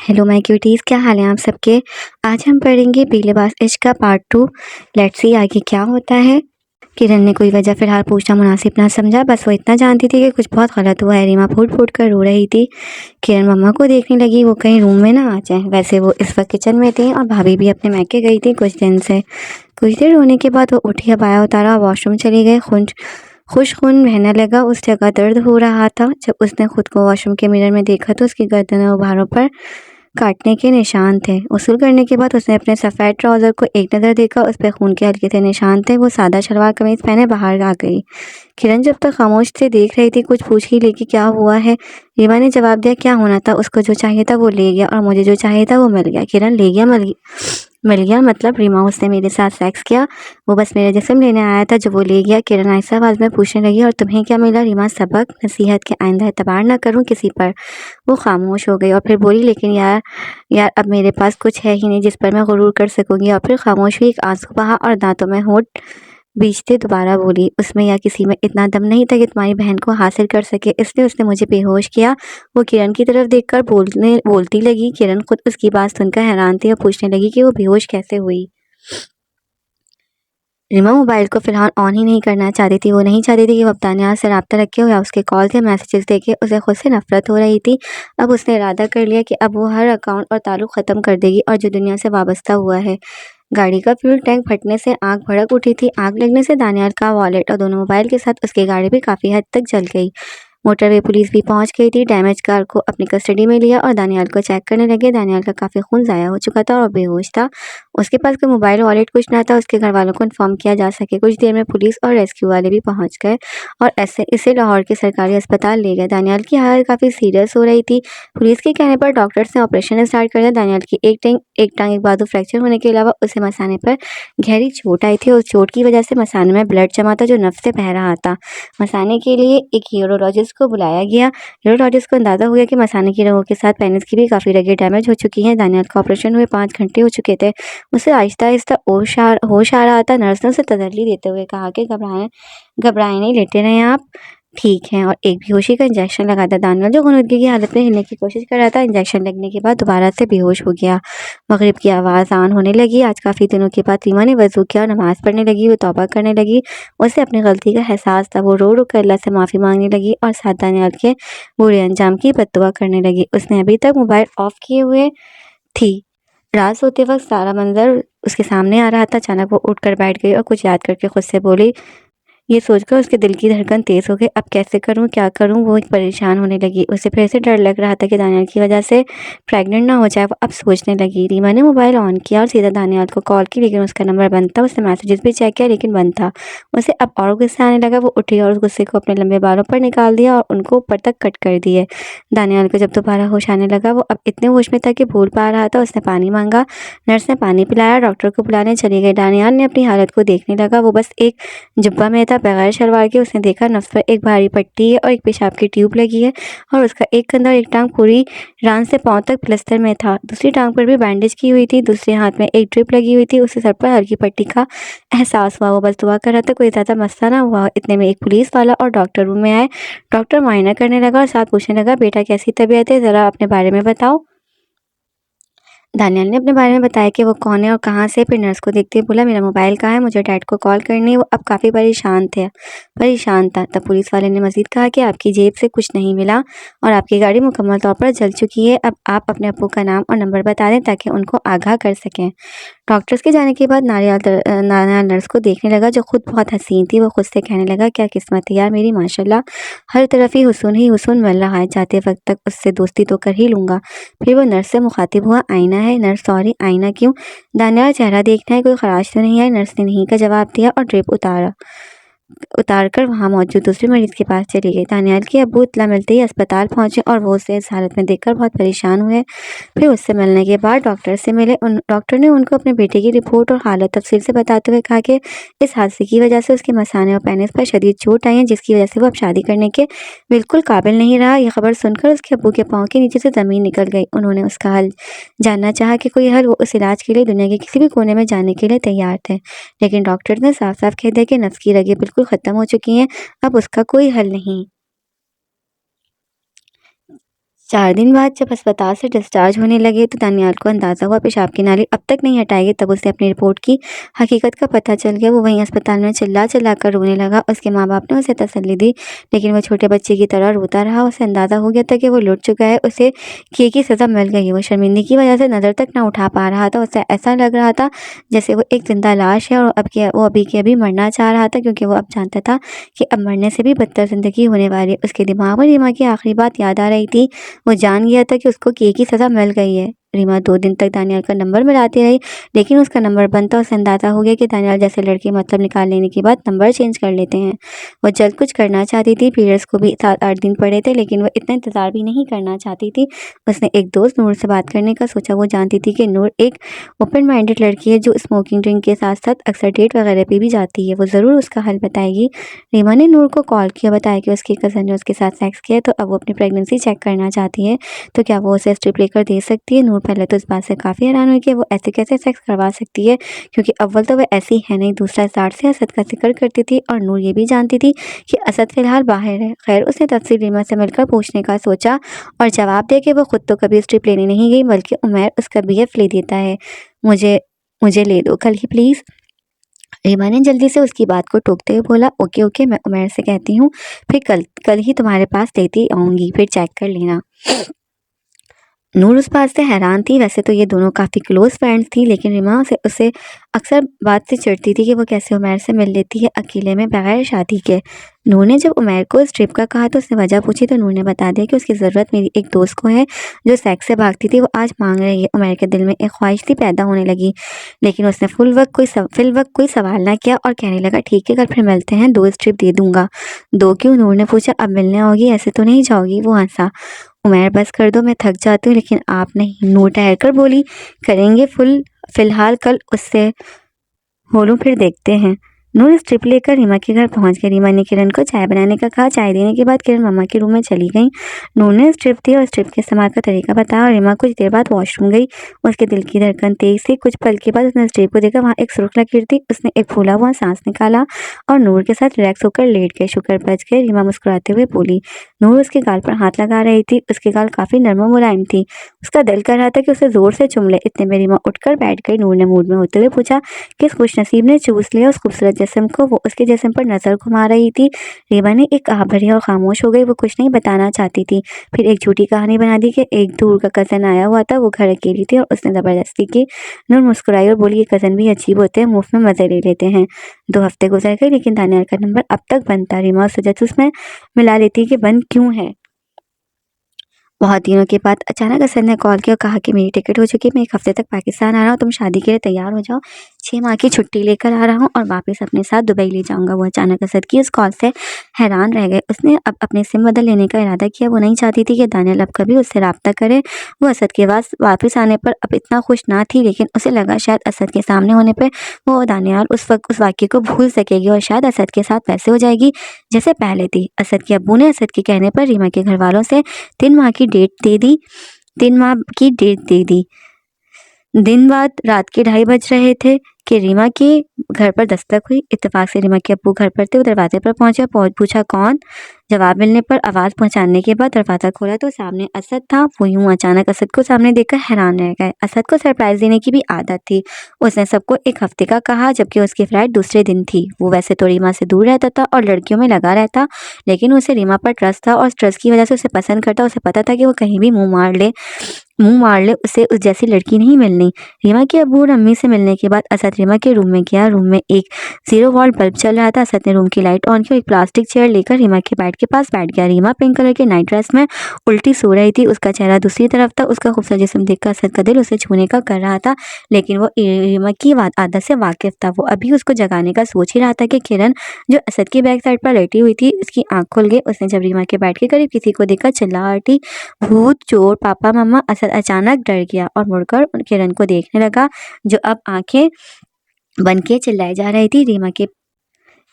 Hello my cuties, क्या हाल है आप सबके। आज हम पढ़ेंगे पीलेबाज इश्क का पार्ट 2। लेट्स सी आगे क्या होता है। किरण ने कोई वजह फ़िलहाल पूछना मुनासिब ना समझा। बस वो इतना जानती थी कि कुछ बहुत गलत हुआ है। रीमा फूट फूट कर रो रही थी। किरण मम्मा को देखने लगी, वो कहीं रूम में ना आ जाए। वैसे वो इस वक्त किचन में थी और भाभी भी अपने मैके गई थी कुछ दिन से। कुछ देर रोने के बाद वो उठी, अबाया उतारा, वॉशरूम चली गई। खुश खून बहने लगा। उस जगह दर्द हो रहा था। जब उसने खुद को वॉशरूम के मिरर में देखा तो उसकी गर्दन और उभारों पर काटने के निशान थे। वसूल करने के बाद उसने अपने सफ़ेद ट्राउज़र को एक नज़र देखा। उस पर खून के हल्के से निशान थे। वो सादा शलवार कमीज़ पहने बाहर आ गई। किरण जब तक खामोश से देख रही थी। कुछ पूछ ही लेगी क्या हुआ है। रीमा ने जवाब दिया, क्या होना था, उसको जो चाहिए था वो ले गया और मुझे जो चाहिए था वो मिल गया। किरण, ले गया मिल गया मतलब? रीमा, उसने मेरे साथ सेक्स किया। वो बस मेरा जिस्म लेने आया था जो वो ले गया। किरण आहिस्ता आवाज़ में पूछने लगी, और तुम्हें क्या मिला? रीमा, सबक, नसीहत के आइंदा एतबार ना करूं किसी पर। वो खामोश हो गई और फिर बोली, लेकिन यार अब मेरे पास कुछ है ही नहीं जिस पर मैं गुरूर कर सकूंगी। और फिर खामोश हुई। एक आंसू बहा और दांतों में होंठ बीचते दोबारा बोली, उसमें या किसी में इतना दम नहीं था कि तुम्हारी बहन को हासिल कर सके, इसलिए उसने मुझे बेहोश किया। वो किरण की तरफ देखकर बोलती लगी। किरण खुद उसकी बात सुनकर हैरान थी और पूछने लगी कि वो बेहोश कैसे हुई। रीमा मोबाइल को फिलहाल ऑन ही नहीं करना चाहती थी। वो नहीं चाहती थी कि वो दानियाल से रब्ता रखे हो या उसके कॉल्स या मैसेजेस देखे। उसे खुद से नफरत हो रही थी। अब उसने इरादा कर लिया कि अब वो हर अकाउंट और ताल्लुक ख़त्म कर देगी और जो दुनिया से वाबस्ता हुआ है। गाड़ी का फ्यूल टैंक फटने से आग भड़क उठी थी। आग लगने से दानियाल का वॉलेट और दोनों मोबाइल के साथ उसकी गाड़ी भी काफ़ी हद तक जल गई। मोटरवे पुलिस भी पहुंच गई थी। डैमेज कार को अपनी कस्टडी में लिया और दानियाल को चेक करने लगे। दानियाल का काफ़ी खून ज़ाया हो चुका था और बेहोश था। उसके पास कोई मोबाइल वॉलेट कुछ ना था उसके घर वालों को इन्फॉर्म किया जा सके। कुछ देर में पुलिस और रेस्क्यू वाले भी पहुंच गए और ऐसे इसे लाहौर के सरकारी अस्पताल ले गए। दानियाल की हालत काफ़ी सीरियस हो रही थी। पुलिस के कहने पर डॉक्टर्स ने ऑपरेशन स्टार्ट कर दिया। दानियाल की एक टांग एक बाजू फ्रैक्चर होने के अलावा उसे मसाने पर गहरी चोट आई थी। उस चोट की वजह से मसाने में ब्लड जमा था जो नफ्स से बह रहा था। मसाने के लिए एक यूरोलॉजिस्ट को बुलाया गया। यूरोलॉजिस्ट को अंदाज़ा हो गया कि मसाने की रगों के साथ पेनिस की भी काफ़ी रगें डैमेज हो चुकी हैं। दानियाल का ऑपरेशन हुए 5 घंटे हो चुके थे। उसे आहिस्ता-आहिस्ता होश आ रहा था। नर्स ने उसे तसल्ली देते हुए कहा कि घबराएं नहीं, लेटे रहें आप, ठीक हैं, और एक बेहोशी का इंजेक्शन लगा था। दानियाल जो गुनूदगी की हालत में हिलने की कोशिश कर रहा था, इंजेक्शन लगने के बाद दोबारा से बेहोश हो गया। मगरिब की आवाज़ आन होने लगी। आज काफ़ी दिनों के बाद रीमा ने वज़ू किया और नमाज़ पढ़ने लगी। वो तौबा करने लगी। उसे अपनी गलती का एहसास था। वो रो रो कर अल्लाह से माफ़ी मांगने लगी और साथ दानियाल के बुरे अंजाम की बद्दुआ करने लगी। उसने अभी तक मोबाइल ऑफ किए हुए थी। रात सोते वक्त सारा मंजर उसके सामने आ रहा था। अचानक वो उठकर बैठ गई और कुछ याद करके खुद से बोली। ये सोचकर उसके दिल की धड़कन तेज हो गई। अब कैसे करूं, क्या करूं? वो एक परेशान होने लगी। उसे फिर से डर लग रहा था कि दानियाल की वजह से प्रेग्नेंट ना हो जाए। वो अब सोचने लगी। रीमा ने मोबाइल ऑन किया और सीधा दानियाल को कॉल की, लेकिन उसका नंबर बंद था। उसने मैसेजेस भी चेक किया लेकिन बंद था। उसे अब और गुस्सा आने लगा। वो उठी और उस गुस्से को अपने लंबे बालों पर निकाल दिया और उनको ऊपर तक कट कर दिए। दानियाल को जब दोबारा होश आने लगा, वो अब इतने होश में था कि भूल पा रहा था। उसने पानी मांगा। नर्स ने पानी पिलाया। डॉक्टर को बुलाने चली गई। दानियाल ने अपनी हालत को देखने लगा। वो बस एक जुब्बा में था, बगैर शलवार के। उसने देखा नफ्स पर एक भारी पट्टी है और एक पेशाब की ट्यूब लगी है और उसका एक कंधा और एक टांग पूरी रान से पांव तक प्लास्टर में था। दूसरी टांग पर भी बैंडेज की हुई थी। दूसरे हाथ में एक ड्रिप लगी हुई थी। उसे सर पर हल्की पट्टी का एहसास हुआ। वो बस दुआ कर रहा था कोई ज़्यादा मसला ना हुआ। इतने में एक पुलिस वाला और डॉक्टर रूम में आए। डॉक्टर मुआयना करने लगा और साथ पूछने लगा, बेटा कैसी तबीयत है, ज़रा अपने बारे में बताओ। दानियाल ने अपने बारे में बताया कि वो कौन है और कहाँ से। फिर नर्स को देखते हुए बोला, मेरा मोबाइल कहाँ है, मुझे डैड को कॉल करनी है। वो अब काफ़ी परेशान था। तब पुलिस वाले ने मजीद कहा कि आपकी जेब से कुछ नहीं मिला और आपकी गाड़ी मुकम्मल तौर पर जल चुकी है। अब आप अपने अब्बू का नाम और नंबर बता दें ताकि उनको आगाह कर सकें। डॉक्टर्स के जाने के बाद नारियल नर्स को देखने लगा जो खुद बहुत हसीन थी। वो खुद से कहने लगा, क्या किस्मत है यार मेरी, माशाल्लाह, हर तरफ ही हुस्न मिल रहा है। जाते वक्त तक उससे दोस्ती तो कर ही लूँगा। फिर वो नर्स से मुखातिब हुआ, आईना है? नर्स, सॉरी, आईना क्यों? दानियाल, चेहरा देखना है, कोई खराश तो नहीं आई? नर्स ने नहीं का जवाब दिया और ड्रिप उतार कर वहाँ मौजूद दूसरे मरीज के पास चली गई। दानियाल के अब्बू इत्तला मिलते ही अस्पताल पहुंचे और वो उसे इस हालत में देखकर बहुत परेशान हुए। फिर उससे मिलने के बाद डॉक्टर से मिले। डॉक्टर ने उनको अपने बेटे की रिपोर्ट और हालत तफसील से बताते हुए कहा कि इस हादसे की वजह से उसके मसाने और पेनिस पर शदीद चोट आई है, जिसकी वजह से वो अब शादी करने के बिल्कुल काबिल नहीं रहा। यह खबर सुनकर उसके अब्बू के पाँव के नीचे से ज़मीन निकल गई। उन्होंने उसका हल जानना चाहा कि कोई हल। वो उस इलाज के लिए दुनिया के किसी भी कोने में जाने के लिए तैयार थे, लेकिन डॉक्टर ने साफ साफ कह दिया कि नफ्स की रगें बिल्कुल ख़त्म हो चुकी हैं, अब उसका कोई हल नहीं। 4 दिन बाद जब अस्पताल से डिस्चार्ज होने लगे तो दानियाल को अंदाज़ा हुआ पेशाब की नाली अब तक नहीं हटाएगी। तब उसे अपनी रिपोर्ट की हकीकत का पता चल गया। वो वहीं अस्पताल में चिल्ला कर रोने लगा। उसके माँ-बाप ने उसे तसल्ली दी, लेकिन वो छोटे बच्चे की तरह रोता रहा। उसे अंदाज़ा हो गया था कि वो लुट चुका है, उसे किए की सज़ा मिल गई है। वो शर्मिंदगी की वजह से नज़र तक ना उठा पा रहा था। उसे ऐसा लग रहा था जैसे वो एक ज़िंदा लाश है और वो अभी के अभी मरना चाह रहा था, क्योंकि वो अब जानता था कि अब मरने से भी बदतर ज़िंदगी होने वाली है। उसके दिमाग में रीमा की आखिरी बात याद आ रही थी। वो जान गया था कि उसको किए की सज़ा मिल गई है। रीमा 2 दिन तक दानियाल का नंबर मिलाती रही, लेकिन उसका नंबर बंद था। उसे अंदाज़ा हो गया कि दानियाल जैसे लड़के मतलब निकाल लेने के बाद नंबर चेंज कर लेते हैं। वो जल्द कुछ करना चाहती थी। पीरियड्स को भी 7-8 दिन पड़े थे, लेकिन वो इतना इंतज़ार भी नहीं करना चाहती थी। उसने एक दोस्त नूर से बात करने का सोचा। वो जानती थी कि नूर एक ओपन माइंडेड लड़की है जो स्मोकिंग ड्रिंक के साथ-साथ अक्सर डेट वगैरह पे भी जाती है। वो ज़रूर उसका हल बताएगी। रीमा ने नूर को कॉल किया, बताया कि उसकी कज़न ने उसके साथ सेक्स किया है, तो अब वो अपनी प्रेगनेंसी चेक करना चाहती है। तो क्या वो उसे स्ट्रिप लेकर दे सकती है? नूर पहले तो इस बात से काफ़ी हैरान हुई कि वो ऐसे कैसे सेक्स करवा सकती है, क्योंकि अव्वल तो वह ऐसी है नहीं, दूसरा ज़ाट से असद का ज़िक्र करती थी और नूर ये भी जानती थी कि असद फ़िलहाल बाहर है। खैर, उसने तफसील रीमा से मिलकर पूछने का सोचा और जवाब दिया कि वो खुद तो कभी स्ट्रिप लेने नहीं गई, बल्कि उमैर उसका बीएफ ले देता है। मुझे मुझे ले दो कल ही प्लीज़। रीमा ने जल्दी से उसकी बात को टोकते हुए बोला, ओके ओके, मैं उमैर से कहती हूँ, फिर कल कल ही तुम्हारे पास लेती आऊँगी, फिर चेक कर लेना। नूर उस बात से हैरान थी। वैसे तो ये दोनों काफ़ी क्लोज़ फ्रेंड्स थी, लेकिन रीमा से उसे अक्सर बात से चिढ़ती थी कि वो कैसे उमैर से मिल लेती है अकेले में बगैर शादी के। नूर ने जब उमैर को इस ट्रिप का कहा तो उसने वजह पूछी, तो नूर ने बता दिया कि उसकी ज़रूरत मेरी एक दोस्त को है जो सेक्स से भागती थी, वो आज मांग रही है। उमैर के दिल में एक ख्वाहिश थी पैदा होने लगी, लेकिन उसने फिल वक्त कोई सवाल ना किया और कहने लगा, ठीक है कल फिर मिलते हैं, 2 स्ट्रिप दे दूंगा। 2 क्यों? नूर ने पूछा। अब मिलने आओगी? ऐसे तो नहीं जाओगी? वो हंसा। उमैर बस कर दो, मैं थक जाती हूँ, लेकिन आप नहीं। नूर ठहर कर बोली, करेंगे फिलहाल कल उससे हो लूँ फिर देखते हैं। नूर स्ट्रिप लेकर रीमा के घर पहुंच गई। रीमा ने किरण को चाय बनाने का कहा। चाय देने के बाद किरण मम्मा के रूम में चली गई। नूर ने स्ट्रिप दी और स्ट्रिप के इस्तेमाल का तरीका बताया और रीमा कुछ देर बाद वॉशरूम गई। उसके दिल की धड़कन तेज थी। कुछ पल के बाद उसने स्ट्रिप को देखा, वहाँ एक सुर्ख लकीर थी। उसने एक फूला हुआ सांस निकाला और नूर के साथ रिलैक्स होकर लेट गए। शुक्र बच गए, रीमा मुस्कुराते हुए बोली। नूर उसके गाल पर हाथ लगा रही थी। उसके गाल काफी नरम और मुलायम थी। उसका दिल कर रहा था कि उसे जोर से चुम ले। इतने में रीमा उठकर बैठ गई। नूर ने मूड में होते हुए पूछा, किस खुशनसीब ने चूस लिया उस खूबसूरत जिस्म को? वो उसके जिस्म पर नजर घुमा रही थी। रीमा ने एक आह भरी और खामोश हो गई। वो कुछ नहीं बताना चाहती थी। फिर एक झूठी कहानी बना दी कि एक दूर का कज़न आया हुआ था, वो घर अकेली थी और उसने ज़बरदस्ती की। नूर मुस्कुराई और बोली, ये कज़न भी अजीब होते हैं, मुफ्त में मज़े ले लेते हैं। 2 हफ्ते गुजर गए, लेकिन दानियाल का नंबर अब तक बंद था। रीमा उस जासूस में मिला लेती कि बंद क्यों है। बहुत दिनों के बाद अचानक असद ने कॉल किया और कहा कि मेरी टिकट हो चुकी है, मैं 1 हफ्ते तक पाकिस्तान आ रहा हूँ, तुम शादी के लिए तैयार हो जाओ। 6 माह की छुट्टी लेकर आ रहा हूँ और वापस अपने साथ दुबई ले जाऊंगा। वो अचानक असद की उस कॉल से हैरान रह गए। उसने अब अपने सिम बदल लेने का इरादा किया। वो नहीं चाहती थी कि दानियाल अब कभी उससे रब्ता करे। वो असद के पास वापस आने पर अब इतना खुश ना थी, लेकिन उसे लगा शायद असद के सामने होने पर वो दानियाल उस वाक्य को भूल सकेगी और शायद असद के साथ वैसे हो जाएगी जैसे पहले थी। असद के अब्बू ने असद के कहने पर रीमा के घर वालों से 3 माह की डेट दे दी 3 माह की डेट दे दी। दिन बाद रात के 2:30 बज रहे थे कि रीमा के घर पर दस्तक हुई। इत्तेफाक से रीमा के अब्बू घर पर थे। वो दरवाजे पर पहुंचे, पूछा कौन। जवाब मिलने पर आवाज़ पहुंचाने के बाद दरवाज़ा खोला तो सामने असद था। वो यूं अचानक असद को सामने देखकर हैरान रह गए। असद को सरप्राइज़ देने की भी आदत थी। उसने सबको 1 हफ्ते का कहा, जबकि उसकी फ्लाइट दूसरे दिन थी। वो वैसे तो रीमा से दूर रहता था और लड़कियों में लगा रहता, लेकिन उसे रीमा पर ट्रस्ट था और ट्रस्ट की वजह से उसे पसंद करता। उसे पता था कि वो कहीं भी मुंह मार ले उसे उस जैसी लड़की नहीं मिलनी। रीमा के अब्बू और अम्मी से मिलने के बाद असद रीमा के रूम में गया। रूम में एक 0 वॉल्ट बल्ब चल रहा था। असद ने रूम की लाइट ऑन की और एक प्लास्टिक चेयर लेकर रीमा के बेड के पास बैठ गया। रीमा पिंक कलर के नाइट ड्रेस में उल्टी सो रही थी। उसका चेहरा दूसरी तरफ था। उसका खूबसूरत जिस्म देखकर असद का दिल उसे छूने का कर रहा था, लेकिन वो रीमा की आदत से वाकिफ था। वो अभी उसको जगाने का सोच ही रहा था कि किरण, जो असद की बैक साइड पर लेटी हुई थी, उसकी आंख खुल गई। उसने जब रीमा के बेड के करीब किसी को देखा चिल्ला उठी, भूत, चोर, पापा, मम्मा। असद अचानक डर गया और मुड़कर किरण को देखने लगा, जो अब आंखें बन के चिल्लाई जा रही थी।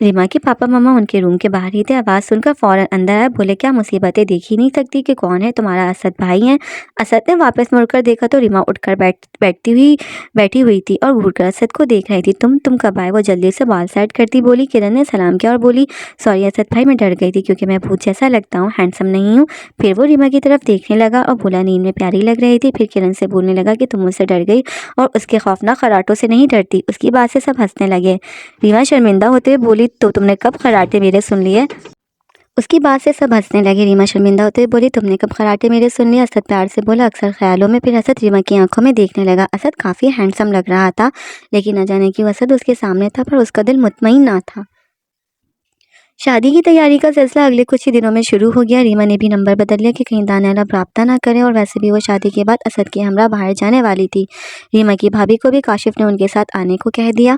रीमा के पापा मामा उनके रूम के बाहर ही थे। आवाज़ सुनकर फ़ौरन अंदर आए। बोले, क्या मुसीबतें देख ही नहीं सकती कि कौन है? तुम्हारा असद भाई है। असद ने वापस मुड़कर देखा तो रीमा उठकर बैठी हुई थी और घूरकर असद को देख रही थी। तुम कब आए? वो जल्दी से बाल साइड करती बोली। किरण ने सलाम किया और बोली, सॉरी असद भाई, मैं डर गई थी क्योंकि मैं भूत जैसा लगता हूँ, हैंडसम नहीं हूँ। फिर वो रीमा की तरफ देखने लगा और बोला, नींद में प्यारी लग रही थी। फिर किरण से बोलने लगा कि तुम मुझसे डर गई और उसके खौफनाक खर्राटों से नहीं डरती। उसकी बात से सब हंसने लगे। रीमा शर्मिंदा होते हुए बोली, तो तुमने कब खर्राटे मेरे सुन लिए? उसकी बात से सब हंसने लगे। रीमा शर्मिंदा होते हुए बोली, तुमने कब खर्राटे मेरे सुन लिए? असद प्यार से बोला, अक्सर ख्यालों में। फिर असद रीमा की आंखों में देखने लगा। असद काफ़ी हैंडसम लग रहा था, लेकिन न जाने क्यों असद उसके सामने था पर उसका दिल मुतमईन ना था। शादी की तैयारी का सिलसिला अगले कुछ ही दिनों में शुरू हो गया। रीमा ने भी नंबर बदल लिया कि कहीं दानियाल अब राब्ता ना करें, और वैसे भी वो शादी के बाद असद की हमरा बाहर जाने वाली थी। रीमा की भाभी को भी काशिफ ने उनके साथ आने को कह दिया।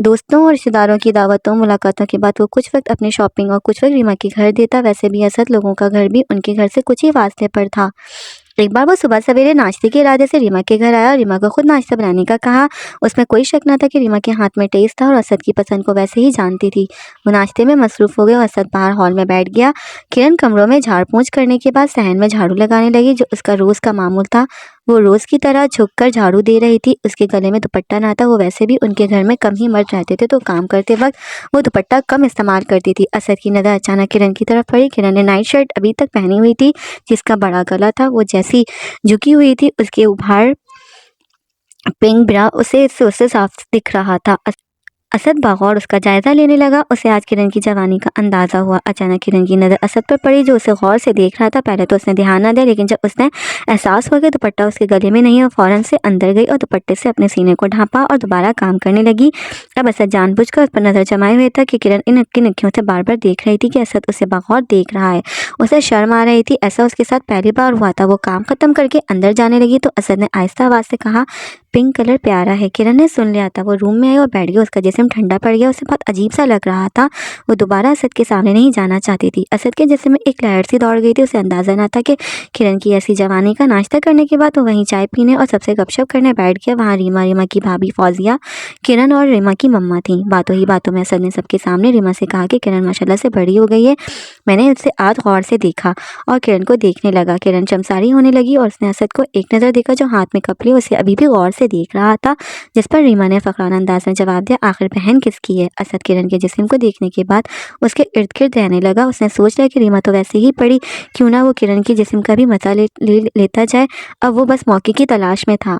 दोस्तों और रिश्तेदारों की दावतों मुलाकातों के बाद वो कुछ वक्त अपनी शॉपिंग और कुछ वक्त रीमा के घर देता। वैसे भी असद लोगों का घर भी उनके घर से कुछ ही फासले पर था। एक बार वो सुबह सवेरे नाश्ते के इरादे से रीमा के घर आया और रीमा को खुद नाश्ता बनाने का कहा। उसमें कोई शक न था कि रीमा के हाथ में टेस्ट था और असद की पसंद को वैसे ही जानती थी। वो नाश्ते में मसरूफ़ हो गए और असद बाहर हॉल में बैठ गया। किरण कमरों में झाड़ पोंछ करने के बाद सहन में झाड़ू लगाने लगी, जो उसका रोज़ का मामूल था। वो रोज़ की तरह झुककर झाड़ू दे रही थी। उसके गले में दुपट्टा ना था। वो वैसे भी उनके घर में कम ही मर्द रहते थे, तो काम करते वक्त वो दुपट्टा कम इस्तेमाल करती थी। असद की नज़र अचानक किरण की तरफ पड़ी। किरण ने नाइट शर्ट अभी तक पहनी हुई थी, जिसका बड़ा गला था। वो जैसी झुकी हुई थी, उसके उभार पिंक ब्रा उससे साफ दिख रहा था। असद बगौर उसका जायज़ा लेने लगा। उसे आज किरण की जवानी का अंदाज़ा हुआ। अचानक किरण की नज़र असद पर पड़ी, जो उसे गौर से देख रहा था। पहले तो उसने ध्यान न दिया, लेकिन जब उसने एहसास हुआ कि दुपट्टा उसके गले में नहीं है, और फ़ौरन से अंदर गई और दुपट्टे से अपने सीने को ढांपा और दोबारा काम करने लगी। अब असद जानबूझकर उस पर नज़र जमाए हुए था कि किरण इन अक्की नक्कियों से बार बार देख रही थी कि असद उसे बगौर देख रहा है। उसे शर्म आ रही थी। ऐसा उसके साथ पहली बार हुआ था। वो काम ख़त्म करके अंदर जाने लगी तो असद ने आहिस्ता आवाज़ से कहा, पिंक कलर प्यारा है। किरण ने सुन लिया था। वो रूम में आई और बैठ गई। उसका जिस्म ठंडा पड़ गया। उसे बहुत अजीब सा लग रहा था। वो दोबारा असद के सामने नहीं जाना चाहती थी। असद के जिस्म में एक लहर सी दौड़ गई थी। उसे अंदाज़ा ना था कि किरण की ऐसी जवानी का। नाश्ता करने के बाद वो वहीं चाय पीने और सबसे गपशप करने बैठ गया। वहाँ रीमा की भाभी फौजिया, किरण और रीमा की मम्मा थी। बातों ही बातों में असद ने सबके सामने रीमा से कहा कि किरण माशाल्लाह से बड़ी हो गई है। मैंने उसे आज गौर से देखा और किरण को देखने लगा। किरण शर्मसारी होने लगी और उसने असद को एक नज़र देखा, जो हाथ में कप लिए उसे अभी भी गौर से देख रहा था। जिस पर रीमा ने फ़खराना अंदाज में जवाब दिया, आखिर बहन किसकी है? असद किरण के जिस्म को देखने के बाद उसके इर्द गिर्द रहने लगा। उसने सोच लिया कि रीमा तो वैसे ही पड़ी, क्यों ना वो किरण के जिस्म का भी मज़ा लेता जाए। अब वो बस मौके की तलाश में था।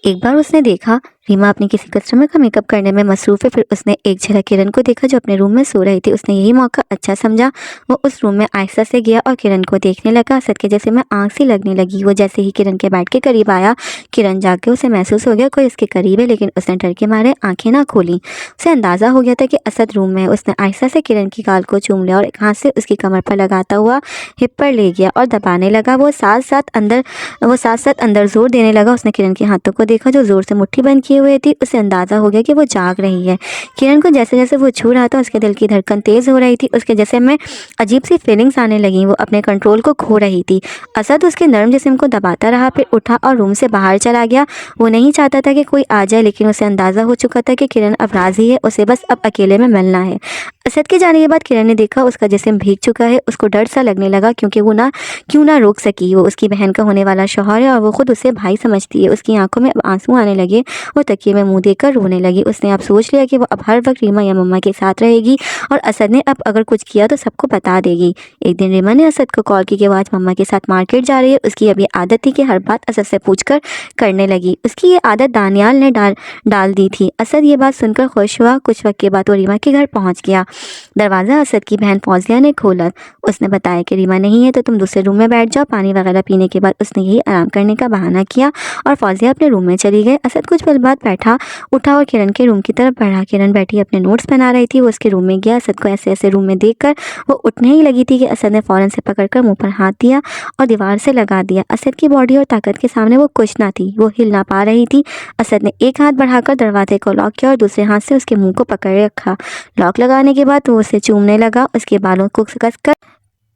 एक बार उसने देखा रीमा अपनी किसी कस्टमर का मेकअप करने में मसरूफ़ है। फिर उसने एक झलक किरण को देखा, जो अपने रूम में सो रही थी। उसने यही मौका अच्छा समझा। वो उस रूम में आहिस्ता से गया और किरण को देखने लगा। असद के जैसे में आँख सी लगने लगी। वो जैसे ही किरण के बेड के करीब आया, किरण जाके उसे महसूस हो गया कोई उसके करीब है, लेकिन उसने डर के मारे आंखें ना खोली। उसे अंदाज़ा हो गया था कि असद रूम में है। उसने आहिस्ता से किरण की गाल को चूम लिया और एक हाथ से उसकी कमर पर लगाता हुआ हिप पर ले गया और दबाने लगा। वो साथ साथ अंदर जोर देने लगा। उसने किरण के हाथों को देखा, जो जोर से मुट्ठी बंद किए हुए थी। उसे अंदाज़ा हो गया कि वो जाग रही है। किरण को जैसे जैसे वो छू रहा था, उसके दिल की धड़कन तेज़ हो रही थी। उसके जिस्म में अजीब सी फीलिंग्स आने लगी। वो अपने कंट्रोल को खो रही थी। असद उसके नर्म जिस्म को दबाता रहा, फिर उठा और रूम से बाहर चला गया। वो नहीं चाहता था कि कोई आ जाए, लेकिन उसे अंदाज़ा हो चुका था कि किरण अब राज़ी है। उसे बस अब अकेले में मिलना है। असद के जाने के बाद किरण ने देखा उसका जिस्म भीग चुका है। उसको डर सा लगने लगा, क्योंकि वो क्यों ना रोक सकी। वो उसकी बहन का होने वाला शौहर है और वो खुद उसे भाई समझती है। उसकी आंखों में अब आंसू आने लगे। वो तकिए में मुंह देकर रोने लगी। उसने अब सोच लिया कि वो अब हर वक्त रीमा या मम्मा के साथ रहेगी और असद ने अब अगर कुछ किया तो सबको बता देगी। एक दिन रीमा ने असद को कॉल की कि वो आज मम्मा के साथ मार्केट जा रही है। उसकी अब ये आदत थी कि हर बात असद से पूछकर करने लगी। उसकी ये आदत दानियाल ने डाल दी थी। असद ये बात सुनकर खुश हुआ। कुछ वक्त के बाद वो रीमा के घर पहुँच गया। दरवाज़ा असद की बहन फौजिया ने खोला। उसने बताया कि रीमा नहीं है तो तुम दूसरे रूम में बैठ जाओ। पानी वगैरह पीने के बाद उसने यही आराम करने का बहाना किया और फौजिया अपने रूम में चली गई। असद कुछ पल बाद उठा और किरण के रूम की तरफ बढ़ा। किरण बैठी अपने नोट्स बना रही थी। वो उसके रूम में गया। असद को ऐसे ऐसे रूम में देखकर वो उठने ही लगी थी कि असद ने फ़ौरन से पकड़कर मुंह पर हाथ दिया और दीवार से लगा दिया। असद की बॉडी और ताकत के सामने वो कुछ ना थी। वो हिल ना पा रही थी। असद ने एक हाथ बढ़ाकर दरवाजे को लॉक किया और दूसरे हाथ से उसके मुंह को पकड़ रखा। लॉक लगाने के बाद वो उसे चूमने लगा। उसके बालों को कसकर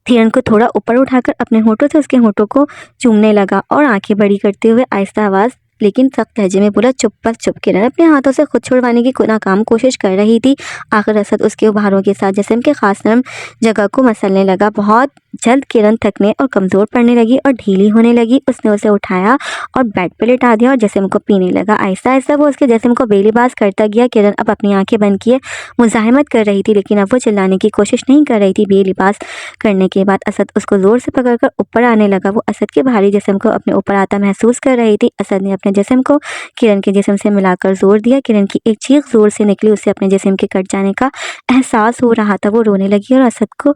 किरण को थोड़ा ऊपर उठाकर अपने होठों से उसके होठों को चूमने लगा और आंखें बड़ी करते हुए आहिस्ता आवाज़ लेकिन सख्त लहजे में बोला, चुप बस चुप। किरण अपने हाथों से खुद छुड़वाने की नाकाम कोशिश कर रही थी। आखिर असद उसके उभारों के साथ जिस्म के खास नरम जगह को मसलने लगा। बहुत जल्द किरण थकने और कमज़ोर पड़ने लगी और ढीली होने लगी। उसने उसे उठाया और बेड पर लिटा दिया और जिस्म को पीने लगा। आहिस्ता आहिस्ता वो उसके जिस्म को बेलिबास करता गया। किरण अब अपनी आंखें बंद किए मुज़ाहिमत कर रही थी, लेकिन अब वो चिल्लाने की कोशिश नहीं कर रही थी। बेलिबास करने के बाद असद उसको ज़ोर से पकड़कर ऊपर आने लगा। वो असद के भारी जिस्म को अपने ऊपर आता महसूस कर रही थी। असद ने अपने जिस्म को किरण के जिस्म से मिलाकर जोर दिया। किरण की एक चीख ज़ोर से निकली। उसे अपने जिस्म के कट जाने का एहसास हो रहा था। वो रोने लगी और असद को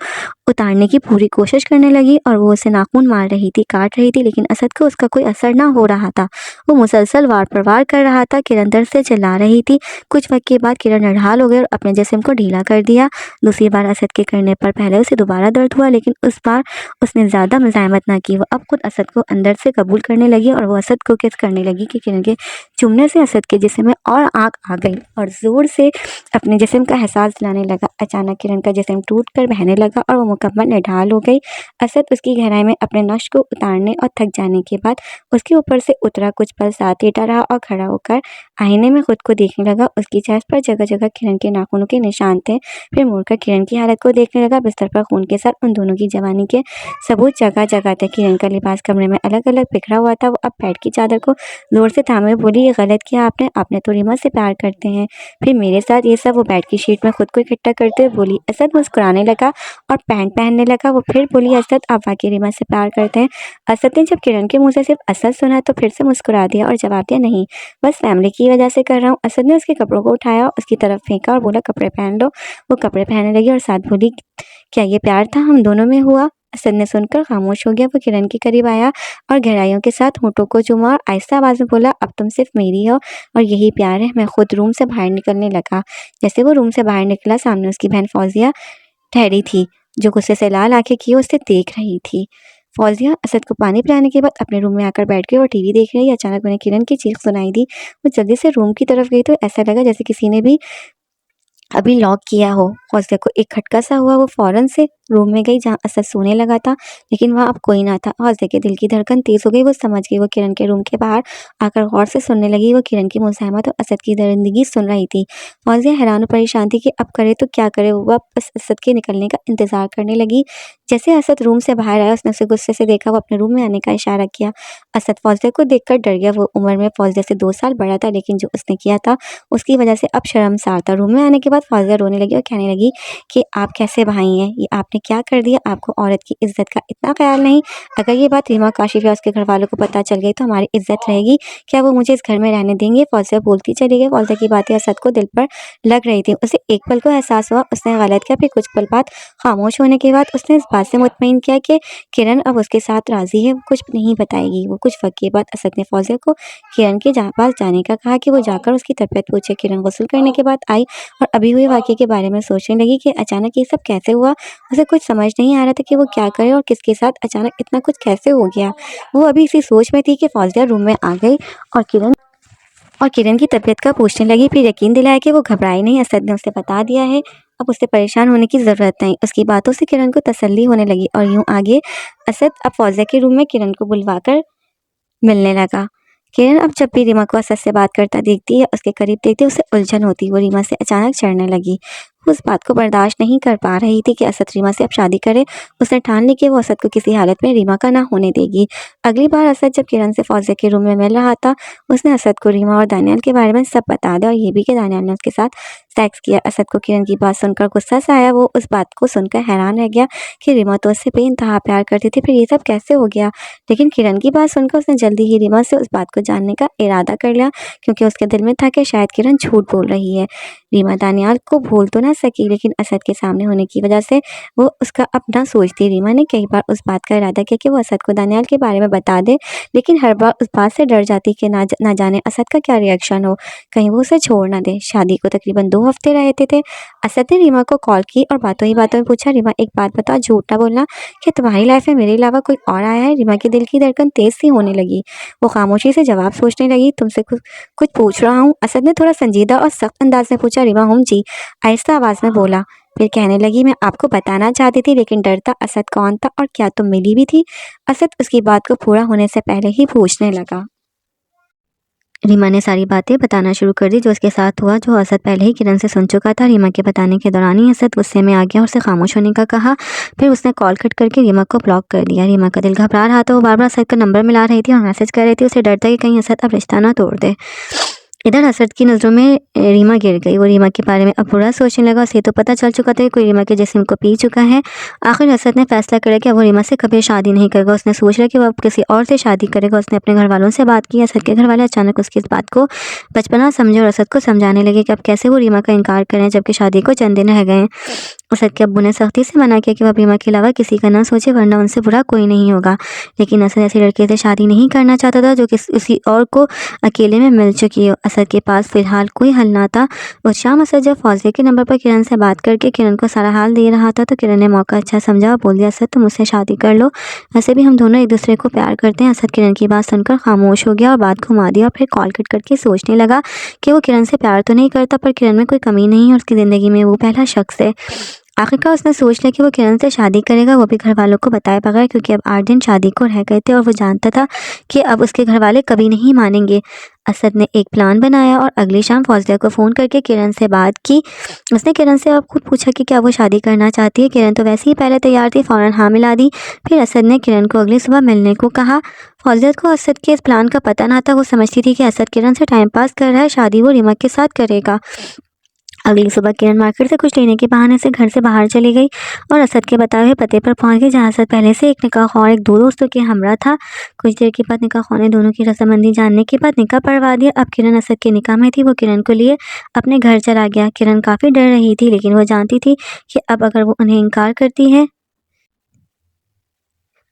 उतारने की पूरी कोशिश करने लगी और वो उसे नाखून मार रही थी, काट रही थी, लेकिन असद को उसका कोई असर ना हो रहा था। वो मुसलसल वार पर वार कर रहा था। किरण दर्द से चिल्ला रही थी। कुछ वक्त के बाद किरण नढाल हो गई और अपने जिस्म को ढीला कर दिया। दूसरी बार असद के करने पर पहले उसे दोबारा दर्द हुआ, लेकिन उस बार उसने ज़्यादा मुज़ाहिमत ना की। वो अब खुद असद को अंदर से कबूल करने लगी और वो असद को किस करने लगी कि किरण के चुमने से असद के जिस्म में और आग आ गई और ज़ोर से अपने जिस्म का एहसास दिलाने लगा। अचानक किरण का जिस्म टूट कर बहने लगा और वो मुकम्मल निढाल हो गई। असद उसकी गहराई में अपने नश्क को उतारने और थक जाने के बाद उसके ऊपर से उतरा। कुछ पल साथ लेटा रहा और खड़ा होकर आईने में खुद को देखने लगा। उसकी चेस्ट पर जगह जगह किरण के नाखूनों के निशान थे। फिर मुड़कर किरण की हालत को देखने लगा। बिस्तर पर खून के साथ उन दोनों की जवानी के सबूत जगह जगह थे। किरण का लिबास कमरे में अलग अलग बिखरा हुआ था। वो अब बेड की चादर को जोर से थामे बोली, ये गलत किया आपने तो रीमा से प्यार करते हैं, फिर मेरे साथ ये सब। वो बेड की शीट में खुद को इकट्ठा करते हुए बोली। असद मुस्कुराने लगा और पैंट पहनने लगा। वो फिर बोली, असद आप वाकई रीमा से प्यार करते हैं? असद ने जब किरण के मुंह से सिर्फ असद सुना तो फिर से मुस्कुरा दिया और जवाब दिया, नहीं, बस फैमिली की वजह से कर रहा हूँ। असद ने उसके कपड़ों को उठाया, उसकी तरफ फेंका और बोला, कपड़े पहन लो। वो कपड़े पहनने लगी और साथ बोली, क्या ये प्यार था हम दोनों में हुआ? असद ने सुनकर खामोश हो गया। वो किरण के करीब आया और गहराइयों के साथ होठों को चूमा और आहिस्ता आवाज़ में बोला, अब तुम सिर्फ मेरी हो और यही प्यार है। मैं खुद रूम से बाहर निकलने लगा। जैसे वो रूम से बाहर निकला, सामने उसकी बहन फौजिया ठहरी थी, जो गुस्से से लाल आंखें किए उसे देख रही थी। फौजिया असद को पानी पिलाने के बाद अपने रूम में आकर बैठ गई और टीवी देख रही। अचानक उन्हें किरण की चीख सुनाई दी। वो जल्दी से रूम की तरफ गई तो ऐसा लगा जैसे किसी ने भी अभी लॉक किया हो। फौजिया को एक खटका सा हुआ। वो फौरन से रूम में गई जहाँ असद सोने लगा था, लेकिन वहाँ अब कोई ना था। फौजिया के दिल की धड़कन तेज हो गई। वो समझ गई। वो किरण के रूम के बाहर आकर गौर से सुनने लगी। वो किरण की मुज़ाहमत और असद की दरिंदगी सुन रही थी। फौजिया हैरान और परेशान थी कि अब करे तो क्या करे। वो बस असद के निकलने का इंतजार करने लगी। जैसे असद रूम से बाहर आया, उसने उसे गुस्से से देखा। वो अपने रूम में आने का इशारा किया। असद फौजिया को देखकर डर गया। वो उम्र में फौजिया से 2 साल बड़ा था, लेकिन जो उसने किया था उसकी वजह से अब शर्मसार था। रूम में आने के बाद फौजिया रोने लगी और कहने लगी कि आप कैसे भाई हैं, ये आपने क्या कर दिया? आपको औरत की इज्जत का इतना ख्याल नहीं? अगर ये बात रीमा काशिफ या उसके घर वालों को पता चल गई तो हमारी इज्जत रहेगी? क्या वो मुझे इस घर में रहने देंगे? फौजिया बोलती चली गई। फौजिया की बातें असद को दिल पर लग रही थी। उसे एक पल को एहसास हुआ उसने गलत किया। फिर कुछ पल बाद खामोश होने के बाद उसने इस बात से मुतमईन किया कि किरण अब उसके साथ राजी है, वो कुछ नहीं बताएगी। वो कुछ वक्त के बाद असद ने फौजिया को किरण के पास जाने का कहा कि वो जाकर उसकी तबीयत पूछे। किरण गुस्ल करने के बाद आई और अभी हुए वाक़ये के बारे में सोचने लगी कि अचानक ये सब कैसे हुआ। उसे कुछ समझ नहीं आ रहा था कि वो क्या करे और किसके साथ अचानक इतना कुछ कैसे हो गया। वो अभी इसी सोच में थी कि फौजिया रूम में आ गई और किरण की तबीयत का पूछने लगी। फिर यकीन दिलाया कि वो घबराई नहीं, असद ने उसे बता दिया है, अब उसे परेशान होने की ज़रूरत नहीं। उसकी बातों से किरण को तसल्ली होने लगी और यूँ आगे असद अब फौजिया के रूम में किरण को बुलवाकर मिलने लगा। किरण अब जब भी रीमा को असद से बात करता देखती है, उसके करीब देखती है, उसे उलझन होती। वो रीमा से अचानक चिढ़ने लगी। वो उस बात को बर्दाश्त नहीं कर पा रही थी कि असद रीमा से अब शादी करे। उसने ठान ली कि वो असद को किसी हालत में रीमा का ना होने देगी। अगली बार असद जब किरण से फौजिया के रूम में मिल रहा था, उसने असद को रीमा और दानियाल के बारे में सब बता दिया और ये भी कि दानियाल ने उसके साथ सेक्स किया। असद को किरण की बात सुनकर गुस्सा सा आया। वो उस बात को सुनकर हैरान रह गया कि रीमा तो उससे बेइंतहा प्यार करती थी, फिर ये सब कैसे हो गया। लेकिन किरण की बात सुनकर उसने जल्दी ही रीमा से उस बात को जानने का इरादा कर लिया, क्योंकि उसके दिल में था कि शायद किरण झूठ बोल रही है। रीमा दानियाल को भूल तो ना सकी, लेकिन असद के सामने होने की वजह से वो उसका अपना सोचती। रीमा ने कई बार उस बात का इरादा किया कि वो असद को दानियाल के बारे में बता दे, लेकिन हर बार उस बात से डर जाती कि ना जाने असद का क्या रिएक्शन हो, कहीं वो उसे छोड़ ना दे। शादी को तकरीबन 2 हफ्ते रहते थे। असद ने रीमा को कॉल की और बातों ही बातों में पूछा, रीमा एक बात बताओ, झूठ ना बोलना, कि तुम्हारी लाइफ में मेरे अलावा कोई और आया है? रीमा के दिल की धड़कन तेज सी होने लगी। वो खामोशी से जवाब सोचने लगी। तुमसे कुछ पूछ रहा हूँ, असद ने थोड़ा संजीदा और सख्त अंदाज में पूछा। रीमा हम जी, आहिस्ता आवाज़ में बोला। फिर कहने लगी, मैं आपको बताना चाहती थी, लेकिन डर था। असद कौन था और क्या तुम मिली भी थी? असद उसकी बात को पूरा होने से पहले ही पूछने लगा। रीमा ने सारी बातें बताना शुरू कर दी जो उसके साथ हुआ, जो असद पहले ही किरण से सुन चुका था। रीमा के बताने के दौरान ही असद गुस्से में आ गया और उसे खामोश होने का कहा। फिर उसने कॉल कट करके रीमा को ब्लॉक कर दिया। रीमा का दिल घबरा रहा था, वो बार बार असद का नंबर मिला रही थी और मैसेज कर रही थी। उसे डर था कि कहीं असद अब रिश्ता ना तोड़ दे। इधर असद की नज़रों में रीमा गिर गई। वो रीमा के बारे में अब बुरा सोचने लगा। उसे तो पता चल चुका था कि कोई रीमा के जिस्म को पी चुका है। आखिर असद ने फैसला किया कि वो रीमा से कभी शादी नहीं करेगा। उसने सोच लिया कि वो अब किसी और से शादी करेगा। उसने अपने घर वालों से बात की। असद के घर वाले अचानक उसकी इस बात को बचपना समझे और असद को समझाने लगे कि अब कैसे वो रीमा का इनकार करें जबकि शादी को चंद दिन रह गए। असद के अब्बू ने सख्ती से मना किया कि वह रीमा के अलावा किसी का ना सोचे वरना उनसे बुरा कोई नहीं होगा। लेकिन असद ऐसी लड़के से शादी नहीं करना चाहता था जो किसी और को अकेले में मिल चुकी हो। असद के पास फिलहाल कोई हल ना था। उस शाम असद जब फौजिया के नंबर पर किरण से बात करके किरण को सारा हाल दे रहा था तो किरण ने मौका अच्छा समझा और बोल दिया, असद तुम मुझसे शादी कर लो, वैसे भी हम दोनों एक दूसरे को प्यार करते हैं। असद किरण की बात सुनकर खामोश हो गया और बात घुमा दिया और फिर कॉल कट करके सोचने लगा कि वो किरण से प्यार तो नहीं करता पर किरण में कोई कमी नहीं है और उसकी ज़िंदगी में वो पहला शख्स है। आखिरकार उसने सोच लिया कि वो किरण से शादी करेगा, वो भी घर वालों को बताए बगैर, क्योंकि अब 8 दिन शादी को रह गए थे और वो जानता था कि अब उसके घर वाले कभी नहीं मानेंगे। असद ने एक प्लान बनाया और अगली शाम फौजिया को फ़ोन करके किरण से बात की। उसने किरण से अब खुद पूछा कि क्या वो शादी करना चाहती है। किरण तो वैसे ही पहले तैयार थी, फ़ौरन हाँ मिला दी। फिर असद ने किरण को अगली सुबह मिलने को कहा। फौजिया को असद के इस प्लान का पता ना था। वो समझती थी कि असद किरण से टाइम पास कर रहा है, शादी वो रीमा के साथ करेगा। अगली सुबह किरण मार्केट से कुछ लेने के बहाने से घर से बाहर चली गई और असद के बताए हुए पते पर पहुंच गई जहां असद पहले से एक निकाह और एक दो दोस्तों के हमरा था। कुछ देर के बाद निकाह ने दोनों की रस्मबंदी जानने के बाद निकाह पढ़वा दिया। अब किरण असद के निकाह में थी। वो किरण को लिए अपने घर चला गया। किरण काफ़ी डर रही थी लेकिन वो जानती थी कि अब अगर वो उन्हें इनकार करती है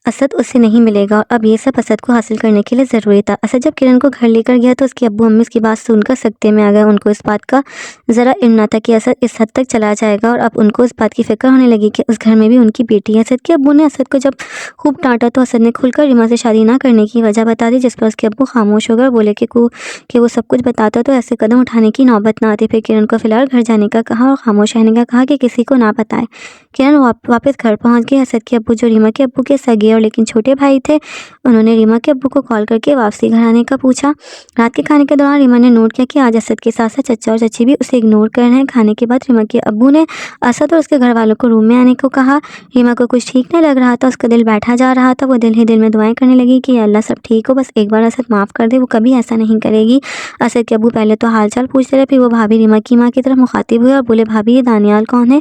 असद उससे नहीं मिलेगा और अब ये सब असद को हासिल करने के लिए ज़रूरी था। असद जब किरण को घर लेकर गया तो उसके अब्बू अम्मी उसकी बात सुनकर सख्ते में आ गए। उनको इस बात का ज़रा इल्म ना था कि असद इस हद तक चला जाएगा और अब उनको इस बात की फ़िक्र होने लगी कि उस घर में भी उनकी बेटी है। असद के अब्बू ने असद को जब खूब डांटा तो असद ने खुलकर रीमा से शादी ना करने की वजह बता दी, जिस पर उसके अब्बू खामोश हो गए और बोले कि वो सब कुछ बताता तो ऐसे कदम उठाने की नौबत ना आती। फिर किरण को फ़िलहाल घर जाने का कहा और खामोश रहने का कहा कि किसी को ना बताए। किरण वापस घर पहुंच गई। असद के अब्बू जो रीमा के अब्बू के सगे और लेकिन छोटे भाई थे, उन्होंने रीमा के अब्बू को कॉल करके वापसी घर आने का पूछा। रात के खाने के दौरान रीमा ने नोट किया कि आज असद के साथ साथ चचा और चची भी उसे इग्नोर कर रहे हैं। खाने के बाद रीमा के अब्बू ने असद और उसके घर वालों को रूम में आने को कहा। रीमा को कुछ ठीक नहीं लग रहा था, उसका दिल बैठा जा रहा था। वो दिल ही दिल में दुआएं करने लगी कि अल्लाह सब ठीक हो, बस एक बार असद माफ़ कर दे, वो कभी ऐसा नहीं करेगी। असद के अब्बू पहले तो हाल चाल पूछते रहे, फिर वो भाभी रीमा की माँ की तरफ मुखातिब हुए और बोले, भाभी ये दानियाल कौन है।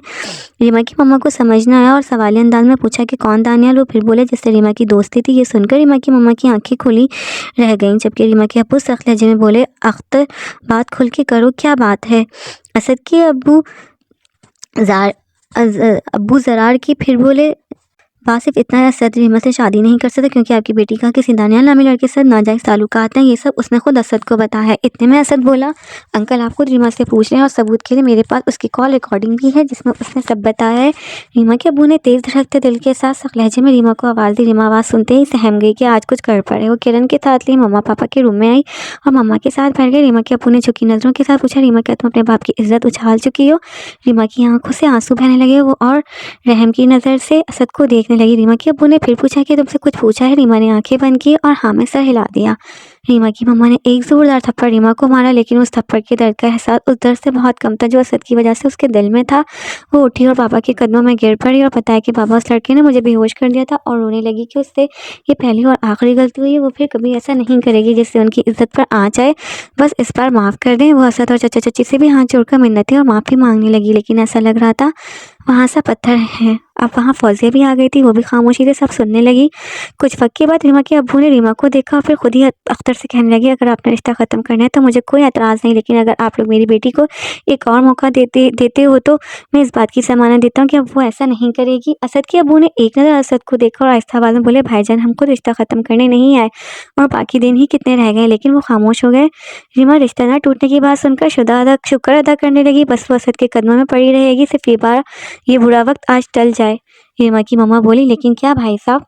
रीमा की मम्मा को समझ न आया और सवालिया अंदाज में पूछा कि कौन दानियाल। वो फिर बोले जिससे रीमा की दोस्ती थी। ये सुनकर रीमा की मम्मा की आंखें खुली रह गईं, जबकि रीमा के अब्बू सख्त लहजे में बोले, अख्तर बात खुल के करो, क्या बात है। असद के अब्बू ज़रार की फिर बोले, बात सिर्फ इतना है, असद रीमा से शादी नहीं कर सकता क्योंकि आपकी बेटी का किसी दानियाल नामी लड़के से नाजायज़ ताल्लुकात हैं। ये सब उसने खुद असद को बताया है। इतने में असद बोला, अंकल आप खुद रीमा से पूछ रहे हैं और सबूत के लिए मेरे पास उसकी कॉल रिकॉर्डिंग भी है जिसमें उसने सब बताया है। रीमा के अब्बू ने तेज़ धड़कते दिल के साथ सख्त लहजे में रीमा को आवाज़ दी। रीमा आवाज़ सुनते ही सहम गई कि आज कुछ कर पड़े। वो किरण के साथ लिए मम्मा पापा के रूम में आई और मम्मा के साथ बैठ गई। रीमा के अब्बू ने झुकी नज़रों के साथ पूछा, रीमा क्या तुम अपने बाप की इज्जत उछाल चुकी हो। रीमा की आंखों से आंसू बहने लगे। वो और रहम की नज़र से असद को देखने लगी। रीमा के अब्बू ने फिर पूछा कि तुमसे कुछ पूछा है। रीमा ने आंखें बंद की और हाँ में सर हिला दिया। रीमा की मम्मा ने एक ज़ोरदार थप्पड़ रीमा को मारा, लेकिन उस थप्पड़ के दर्द का एहसास उस दर्द से बहुत कम था जो असद की वजह से उसके दिल में था। वो उठी और पापा के कदमों में गिर पड़ी और बताया कि पापा उस लड़के ने मुझे बेहोश कर दिया था और रोने लगी कि उससे ये पहली और आखिरी गलती हुई है। वो फिर कभी ऐसा नहीं करेगी जिससे उनकी इज्जत पर आ जाए, बस इस बार माफ़ कर दें। वो असद और चचा चची से भी हाथ जोड़कर मिन्नतें और माफ़ी मांगने लगी, लेकिन ऐसा लग रहा था वहाँ सा पत्थर है। अब वहाँ फौजिया भी आ गई थी। वो भी खामोशी से सब सुनने लगी। कुछ वक्त के बाद रीमा के अब्बू ने रीमा को देखा और फिर खुद ही अख्तर से कहने लगी, अगर आपने रिश्ता ख़त्म करना है तो मुझे कोई एतराज़ नहीं, लेकिन अगर आप लोग मेरी बेटी को एक और मौका देते हो तो मैं इस बात की ज़मानत देता हूँ कि अब वो ऐसा नहीं करेगी। असद के अब्बू ने एक नज़र असद को देखा और आहिस्ता आवाज़ में बोले, भाईजान हम खुद रिश्ता ख़त्म करने नहीं आए और बाकी दिन ही कितने रह गए। लेकिन वो खामोश हो गए। रीमा रिश्ता न टूटने की बात सुनकर शुक्र अदा करने लगी। बस वो असद के कदमों में पड़ी रहेगी, सिर्फ ये बुरा वक्त आज टल जाए। रीमा की मम्मा बोली, लेकिन क्या भाई साहब,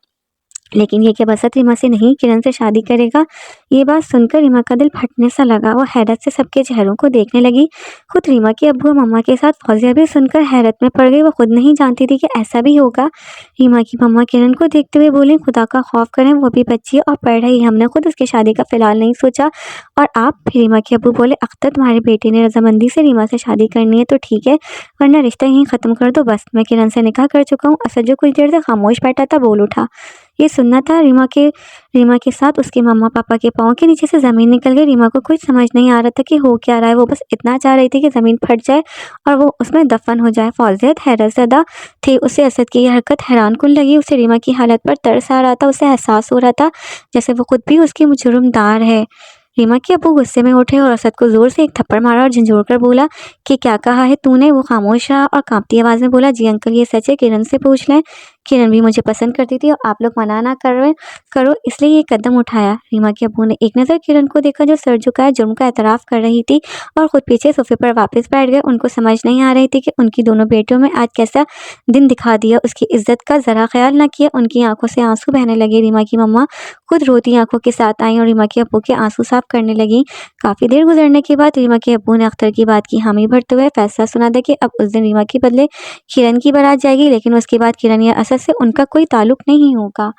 लेकिन ये क्या बसत रीमा से नहीं किरण से शादी करेगा। ये बात सुनकर रीमा का दिल फटने सा लगा। वो हैरत से सबके चेहरों को देखने लगी। खुद रीमा के अब्बू और मम्मा के साथ फौजिया भी सुनकर हैरत में पड़ गई। वो खुद नहीं जानती थी कि ऐसा भी होगा। रीमा की मम्मा किरण को देखते हुए बोली, खुदा का खौफ करें, वो भी बच्ची है और पढ़ रही। हमने खुद उसकी शादी का फिलहाल नहीं सोचा। और आप? फिर रीमा के अब्बू बोले, अख्तर तुम्हारे बेटे ने रजामंदी से रीमा से शादी करनी है तो ठीक है, वरना रिश्ता यहीं ख़त्म कर दो बस। मैं किरण से निकाह कर चुका हूँ। असद जो कुछ देर से खामोश बैठा था बोल उठा। ये सुनना था रीमा के साथ उसके मम्मा पापा के पाँव के नीचे से ज़मीन निकल गई। रीमा को कुछ समझ नहीं आ रहा था कि हो क्या रहा है। वो बस इतना चाह रही थी कि ज़मीन फट जाए और वो उसमें दफन हो जाए। फौजियत हैरतज़दा थी। उसे असद की यह हरकत हैरानकुन लगी। उसे रीमा की हालत पर तरस आ रहा था। उसे एहसास हो रहा था जैसे वो खुद भी उसकी जुर्मदार है। रीमा के अब्बू गुस्से में उठे और असद को जोर से एक थप्पड़ मारा और झंझोड़ कर बोला कि क्या कहा है तूने। वो खामोश रहा और कांपती आवाज़ में बोला, जी अंकल ये सच है, किरण से पूछ लें। किरण भी मुझे पसंद करती थी और आप लोग मना ना करो इसलिए ये कदम उठाया। रीमा के अब्बू ने एक नज़र किरण को देखा जो सर झुकाए जुर्म का एतराफ़ कर रही थी और खुद पीछे सोफे पर वापस बैठ गए। उनको समझ नहीं आ रही थी कि उनकी दोनों बेटियों में आज कैसा दिन दिखा दिया। उसकी इज्जत का ज़रा ख्याल ना किया। उनकी आंखों से आंसू बहने लगे। रीमा की मम्मा खुद रोती आंखों के साथ आई और रीमा के अब्बू के आंसू साफ करने लगी। काफ़ी देर गुजरने के बाद रीमा के अब्बू ने अख्तर की बात की हामी भरते हुए फैसला सुना दिया कि अब उस दिन रीमा के बदले किरण की बारात जाएगी, लेकिन उसके बाद किरण या असद से उनका कोई ताल्लुक नहीं होगा।